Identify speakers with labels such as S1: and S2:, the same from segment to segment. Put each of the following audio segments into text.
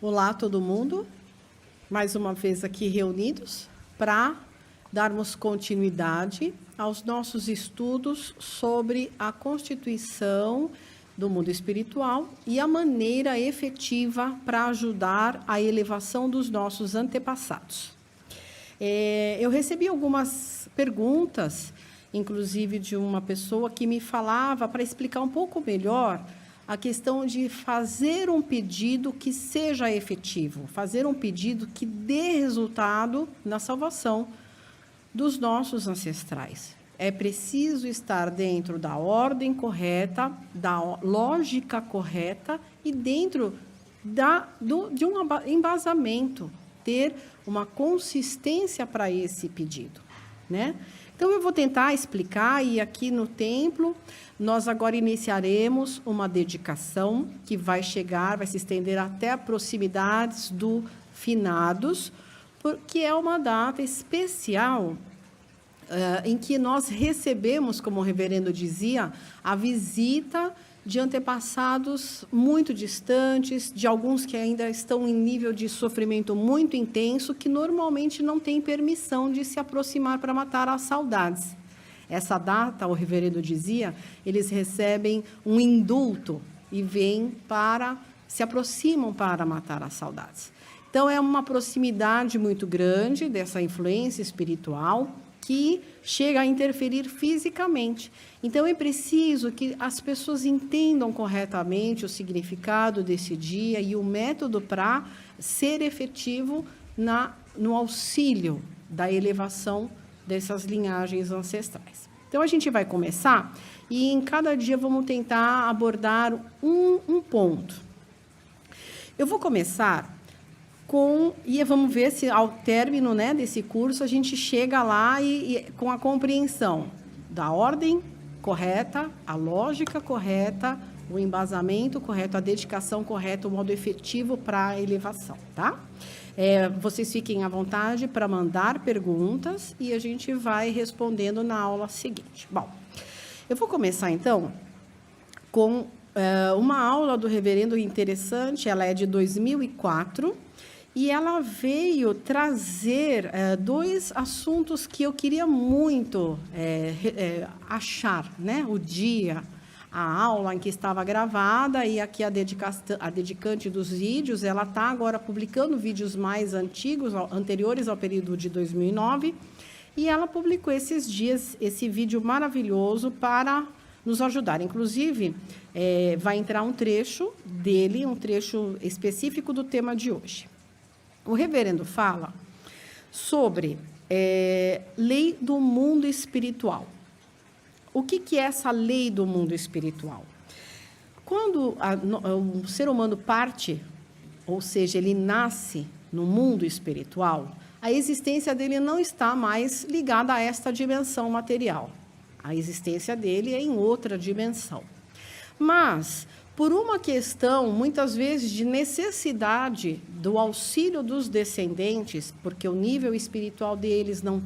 S1: Olá, todo mundo. Mais uma vez aqui reunidos para darmos continuidade aos nossos estudos sobre a constituição do mundo espiritual e a maneira efetiva para ajudar a elevação dos nossos antepassados. Eu recebi algumas perguntas, inclusive de uma pessoa que me falava para explicar um pouco melhor a questão de fazer um pedido que seja efetivo, fazer um pedido que dê resultado na salvação dos nossos ancestrais. É preciso estar dentro da ordem correta, da lógica correta e dentro de um embasamento, ter uma consistência para esse pedido, né? Então, eu vou tentar explicar, e aqui no templo, nós agora iniciaremos uma dedicação que vai se estender até a proximidades do finados, porque é uma data especial em que nós recebemos, como o reverendo dizia, a visita de antepassados muito distantes, de alguns que ainda estão em nível de sofrimento muito intenso, que normalmente não têm permissão de se aproximar para matar as saudades. Essa data, o reverendo dizia, eles recebem um indulto e se aproximam para matar as saudades. Então, é uma proximidade muito grande dessa influência espiritual que chega a interferir fisicamente. Então, é preciso que as pessoas entendam corretamente o significado desse dia e o método para ser efetivo no auxílio da elevação dessas linhagens ancestrais. Então, a gente vai começar e, em cada dia, vamos tentar abordar um ponto. Eu vou começar e vamos ver se ao término, né, desse curso a gente chega lá e com a compreensão da ordem correta, a lógica correta, o embasamento correto, a dedicação correta, o modo efetivo para a elevação, tá? Vocês fiquem à vontade para mandar perguntas e a gente vai respondendo na aula seguinte. Bom, eu vou começar então com uma aula do reverendo interessante, ela é de 2004, e ela veio trazer dois assuntos que eu queria muito achar, né? O dia, a aula em que estava gravada, e aqui a dedicante dos vídeos, ela está agora publicando vídeos mais anteriores ao período de 2009, e ela publicou esses dias esse vídeo maravilhoso para nos ajudar. Inclusive, vai entrar um trecho dele, um trecho específico do tema de hoje. O reverendo fala sobre lei do mundo espiritual. O que é essa lei do mundo espiritual? Quando o ser humano parte, ou seja, ele nasce no mundo espiritual, a existência dele não está mais ligada a esta dimensão material. A existência dele é em outra dimensão. Mas, por uma questão, muitas vezes, de necessidade do auxílio dos descendentes, porque o nível espiritual deles não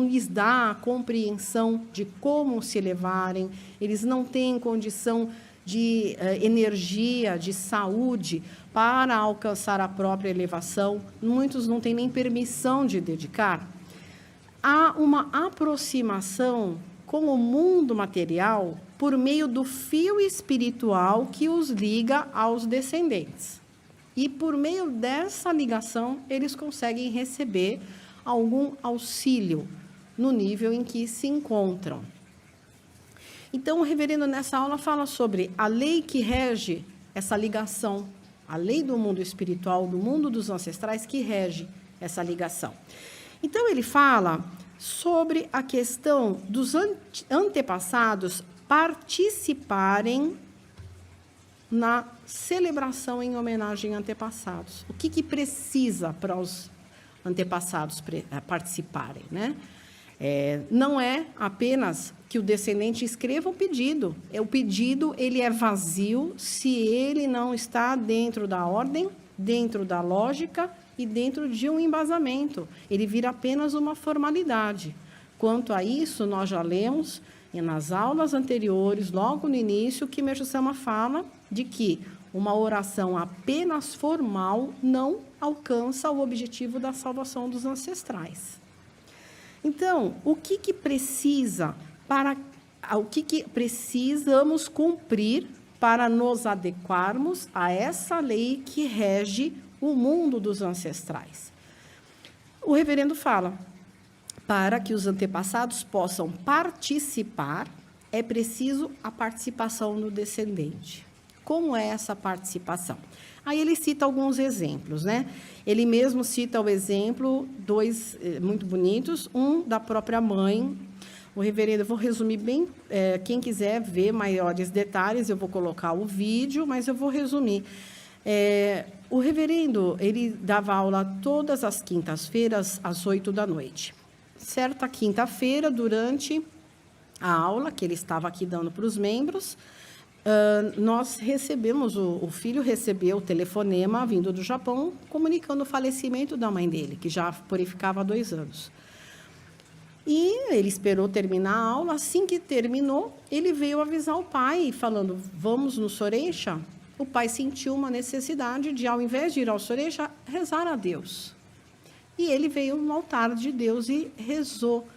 S1: lhes dá a compreensão de como se elevarem, eles não têm condição de energia, de saúde para alcançar a própria elevação, muitos não têm nem permissão de dedicar. Há uma aproximação com o mundo material por meio do fio espiritual que os liga aos descendentes. E por meio dessa ligação, eles conseguem receber algum auxílio no nível em que se encontram. Então, o reverendo nessa aula fala sobre a lei que rege essa ligação, a lei do mundo espiritual, do mundo dos ancestrais que rege essa ligação. Então, ele fala sobre a questão dos antepassados participarem na celebração em homenagem a antepassados. O que precisa para os antepassados participarem, né? Não é apenas que o descendente escreva um pedido. O pedido ele é vazio se ele não está dentro da ordem, dentro da lógica e dentro de um embasamento. Ele vira apenas uma formalidade. Quanto a isso, nós já lemos nas aulas anteriores, logo no início, que Meixo Sama fala de que uma oração apenas formal não alcança o objetivo da salvação dos ancestrais. Então, o que precisamos cumprir para nos adequarmos a essa lei que rege o mundo dos ancestrais? O reverendo fala: para que os antepassados possam participar, é preciso a participação do descendente. Como é essa participação? Aí ele cita alguns exemplos, né? Ele mesmo cita o exemplo, dois muito bonitos, um da própria mãe. O reverendo, eu vou resumir bem, quem quiser ver maiores detalhes, eu vou colocar o vídeo, mas eu vou resumir. O reverendo, ele dava aula todas as quintas-feiras, às 8h. Certa quinta-feira, durante a aula que ele estava aqui dando para os membros, nós recebemos, o filho recebeu o telefonema vindo do Japão, comunicando o falecimento da mãe dele, que já purificava há 2 anos. E ele esperou terminar a aula. Assim que terminou, ele veio avisar o pai, falando: vamos no Soreixa? O pai sentiu uma necessidade de, ao invés de ir ao Soreixa, rezar a Deus. E ele veio no altar de Deus e rezou.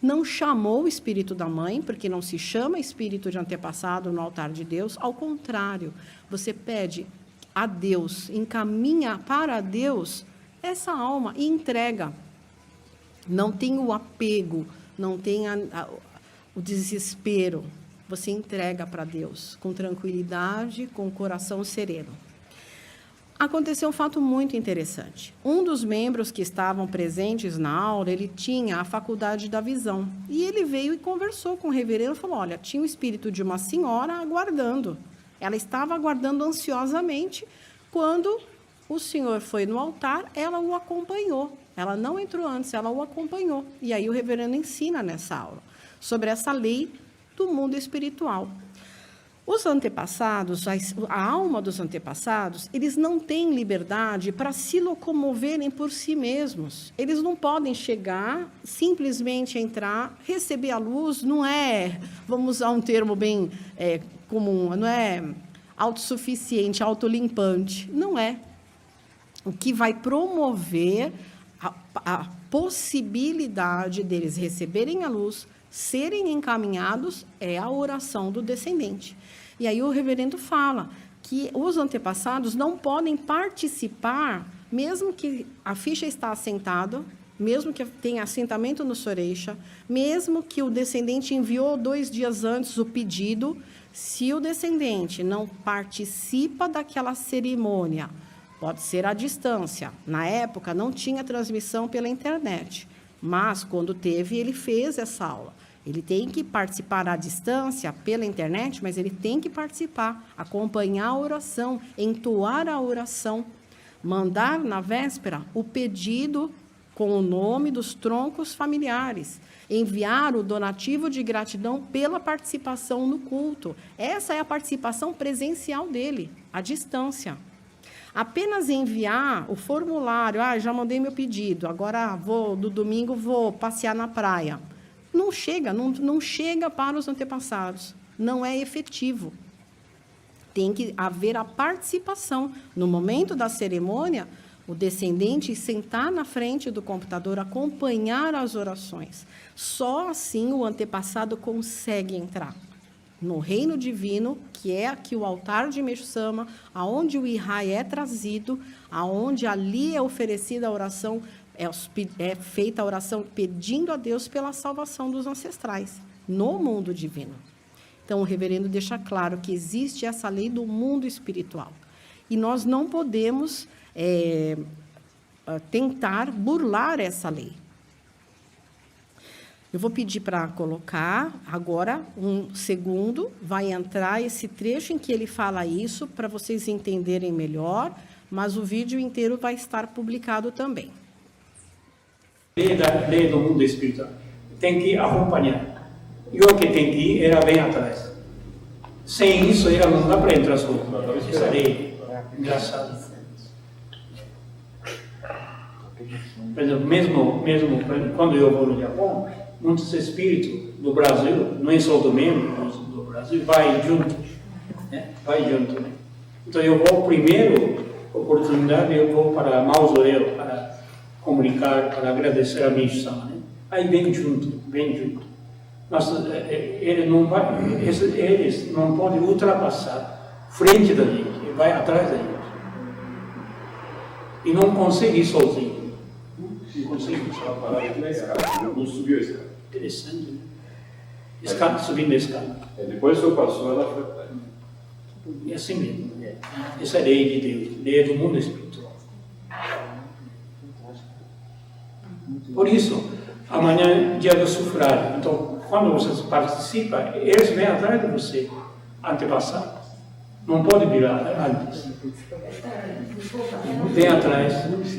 S1: Não chamou o espírito da mãe, porque não se chama espírito de antepassado no altar de Deus. Ao contrário, você pede a Deus, encaminha para Deus essa alma e entrega. Não tem o apego, não tem o desespero. Você entrega para Deus com tranquilidade, com o coração sereno. Aconteceu um fato muito interessante. Um dos membros que estavam presentes na aula, ele tinha a faculdade da visão. E ele veio e conversou com o reverendo e falou: olha, tinha o espírito de uma senhora aguardando. Ela estava aguardando ansiosamente. Quando o senhor foi no altar, ela o acompanhou. Ela não entrou antes, ela o acompanhou. E aí o reverendo ensina nessa aula sobre essa lei do mundo espiritual. Os antepassados, a alma dos antepassados, eles não têm liberdade para se locomoverem por si mesmos. Eles não podem chegar, simplesmente entrar, receber a luz. Não é, vamos usar um termo bem comum, não é autossuficiente, autolimpante. Não é. O que vai promover a possibilidade deles receberem a luz, serem encaminhados, é a oração do descendente. E aí o reverendo fala que os antepassados não podem participar, mesmo que a ficha está assentada, mesmo que tenha assentamento no Soreixa, mesmo que o descendente enviou 2 dias antes o pedido, se o descendente não participa daquela cerimônia, pode ser à distância. Na época, não tinha transmissão pela internet, mas, quando teve, ele fez essa aula. Ele tem que participar à distância, pela internet, mas ele tem que participar, acompanhar a oração, entoar a oração, mandar na véspera o pedido com o nome dos troncos familiares, enviar o donativo de gratidão pela participação no culto. Essa é a participação presencial dele, à distância. Apenas enviar o formulário: já mandei meu pedido, agora no domingo vou passear na praia. Não chega, não chega para os antepassados, não é efetivo. Tem que haver a participação. No momento da cerimônia, o descendente sentar na frente do computador, acompanhar as orações. Só assim o antepassado consegue entrar no reino divino, que é aqui o altar de Meixo Sama, aonde o Ihai é trazido, aonde ali é oferecida a oração, é feita a oração pedindo a Deus pela salvação dos ancestrais, no mundo divino. Então, o reverendo deixa claro que existe essa lei do mundo espiritual. E nós não podemos tentar burlar essa lei. Eu vou pedir para colocar agora um segundo, vai entrar esse trecho em que ele fala isso, para vocês entenderem melhor, mas o vídeo inteiro vai estar publicado também.
S2: Lei do mundo espiritual. Tem que acompanhar. E o que tem que ir era bem atrás. Sem isso, não dá para entrar só. Essa lei, engraçado. Por exemplo, mesmo quando eu vou no Japão, muitos espíritos do Brasil, não é só do membro do Brasil, vai junto. Né? Vai junto. Né? Então eu vou, primeiro oportunidade, eu vou para mausoléu, para comunicar, para agradecer a Meixo-sama, né? Aí vem junto. Mas eles não podem ultrapassar frente da gente, ele vai atrás da gente. E não consegue ir sozinho. Não consegue.
S3: Não subiu a escada.
S2: Interessante, né? Escada, subindo a escada.
S3: Depois que eu passou, ela foi atrás.
S2: E assim mesmo. Essa é a lei de Deus, lei do mundo espiritual. Por isso, amanhã é dia do sufrágio. Então, quando você participa, eles vêm atrás de você, antepassado. Não pode virar antes. Vem atrás.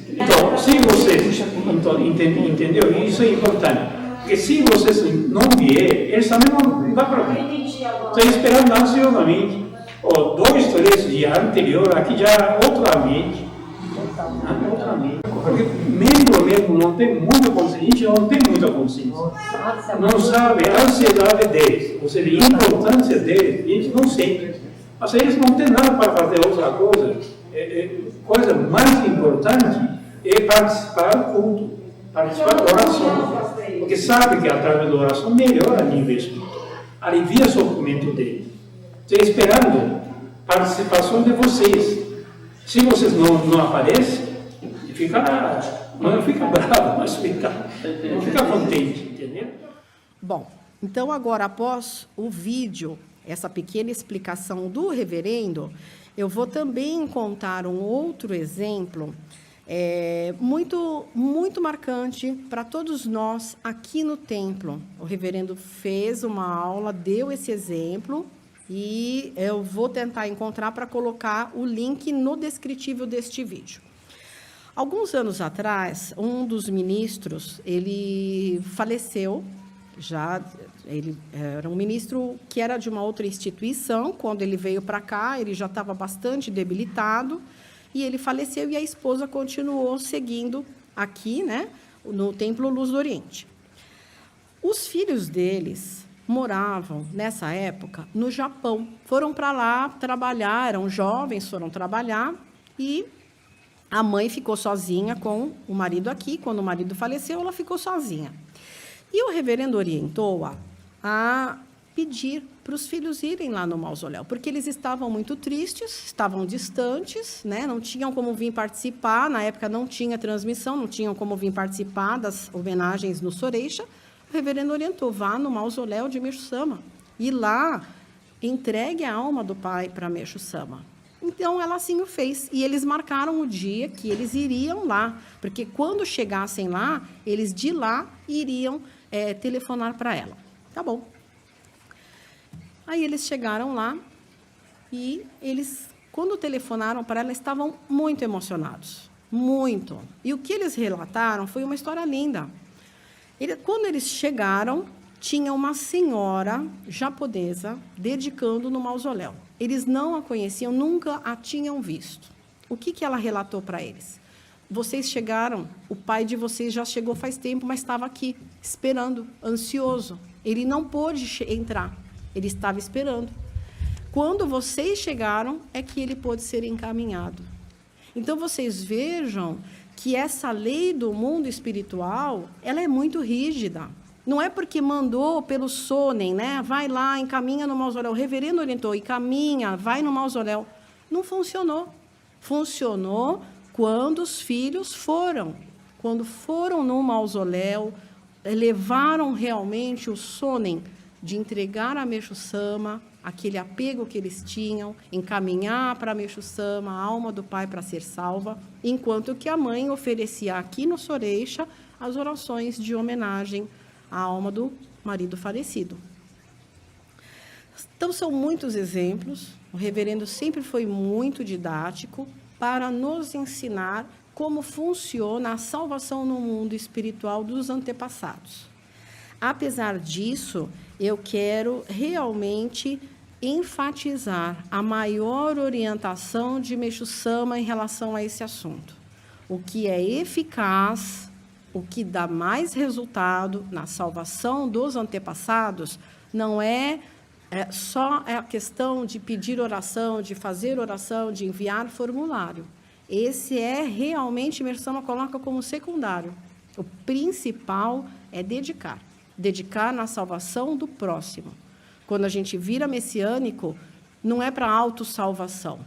S2: Então, se vocês entendeu? Isso é importante. Porque se vocês não vier, eles também não dá para vir. Estão esperando ansiosamente. 2, 3 dias anterior, aqui já é outro ambiente. Porque mesmo não tem muita consciência, não tem muita consciência. Não sabe a ansiedade deles, ou seja, a importância deles, eles não sentem. Mas eles não têm nada para fazer outra coisa. Coisa mais importante é participar do culto, participar da oração. Porque sabe que através da oração melhora a nível espiritual, alivia o sofrimento deles. Estou esperando a participação de vocês. Se vocês não aparecem, não fica bravo, mas não fica contente, entendeu?
S1: Bom, então agora, após o vídeo, essa pequena explicação do reverendo, eu vou também contar um outro exemplo muito marcante para todos nós aqui no templo. O reverendo fez uma aula, deu esse exemplo, e eu vou tentar encontrar para colocar o link no descritivo deste vídeo. Alguns anos atrás, um dos ministros, ele faleceu, ele era um ministro que era de uma outra instituição. Quando ele veio para cá, ele já estava bastante debilitado, e ele faleceu, e a esposa continuou seguindo aqui, né, no Templo Luz do Oriente. Os filhos deles moravam, nessa época, no Japão. Foram para lá trabalhar, eram jovens, foram trabalhar, e a mãe ficou sozinha com o marido aqui. Quando o marido faleceu, ela ficou sozinha. E o reverendo orientou-a a pedir para os filhos irem lá no mausoléu, porque eles estavam muito tristes, estavam distantes, né? Não tinham como vir participar, na época não tinha transmissão, não tinham como vir participar das homenagens no Soreixa. O reverendo orientou: vá no mausoléu de Meixo-sama, e lá entregue a alma do pai para Meixo-sama. Então, ela assim o fez, e eles marcaram o dia que eles iriam lá, porque quando chegassem lá, eles de lá iriam telefonar para ela. Tá bom. Aí eles chegaram lá, e eles, quando telefonaram para ela, estavam muito emocionados, muito. E o que eles relataram foi uma história linda. Quando eles chegaram, tinha uma senhora japonesa dedicando no mausoléu. Eles não a conheciam, nunca a tinham visto. O que ela relatou para eles? Vocês chegaram, o pai de vocês já chegou faz tempo, mas estava aqui, esperando, ansioso. Ele não pôde entrar, ele estava esperando. Quando vocês chegaram, é que ele pôde ser encaminhado. Então, vocês vejam que essa lei do mundo espiritual, ela é muito rígida. Não é porque mandou pelo Sonen, né? Vai lá, encaminha no mausoléu. O reverendo orientou, encaminha, vai no mausoléu. Não funcionou. Funcionou quando os filhos foram. Quando foram no mausoléu, levaram realmente o Sonen de entregar a Meixo-sama, aquele apego que eles tinham, encaminhar para Meixo-sama a alma do pai para ser salva, enquanto que a mãe oferecia aqui no Soreixa as orações de homenagem à alma do marido falecido. Então, são muitos exemplos. O reverendo sempre foi muito didático para nos ensinar como funciona a salvação no mundo espiritual dos antepassados. Apesar disso, eu quero realmente enfatizar a maior orientação de Meixo-sama em relação a esse assunto. O que é eficaz, o que dá mais resultado na salvação dos antepassados, não é só é a questão de pedir oração, de fazer oração, de enviar formulário. Esse é realmente, imersão coloca como secundário. O principal é dedicar. Dedicar na salvação do próximo. Quando a gente vira messiânico, não é para autossalvação.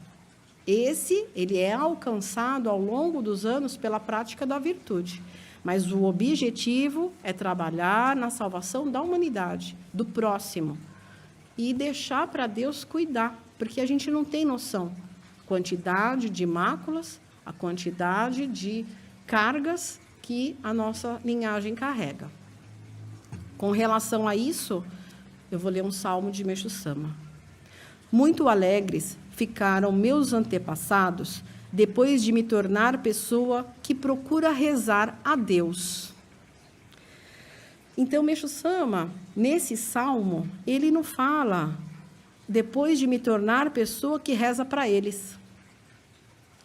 S1: Ele é alcançado ao longo dos anos pela prática da virtude. Mas o objetivo é trabalhar na salvação da humanidade, do próximo. E deixar para Deus cuidar, porque a gente não tem noção. Quantidade de máculas, a quantidade de cargas que a nossa linhagem carrega. Com relação a isso, eu vou ler um salmo de Meixo Sama. Muito alegres ficaram meus antepassados depois de me tornar pessoa que procura rezar a Deus. Então, Meixo Sama, nesse salmo, ele não fala depois de me tornar pessoa que reza para eles.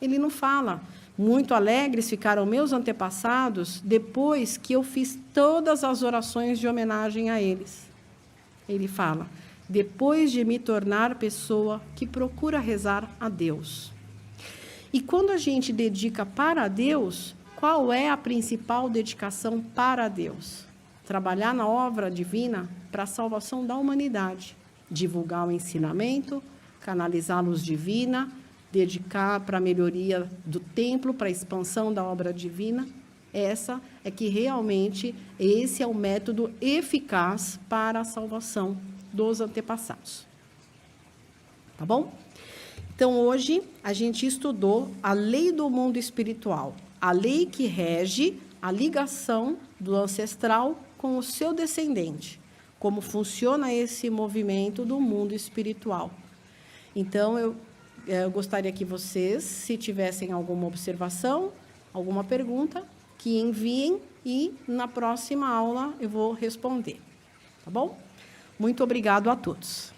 S1: Ele não fala. Muito alegres ficaram meus antepassados depois que eu fiz todas as orações de homenagem a eles. Ele fala, depois de me tornar pessoa que procura rezar a Deus. E quando a gente dedica para Deus, qual é a principal dedicação para Deus? Trabalhar na obra divina para a salvação da humanidade. Divulgar o ensinamento, canalizar a luz divina, dedicar para a melhoria do templo, para a expansão da obra divina. Esse é o método eficaz para a salvação dos antepassados. Tá bom? Então, hoje, a gente estudou a lei do mundo espiritual, a lei que rege a ligação do ancestral com o seu descendente, como funciona esse movimento do mundo espiritual. Então, eu gostaria que vocês, se tivessem alguma observação, alguma pergunta, que enviem e na próxima aula eu vou responder. Tá bom? Muito obrigado a todos.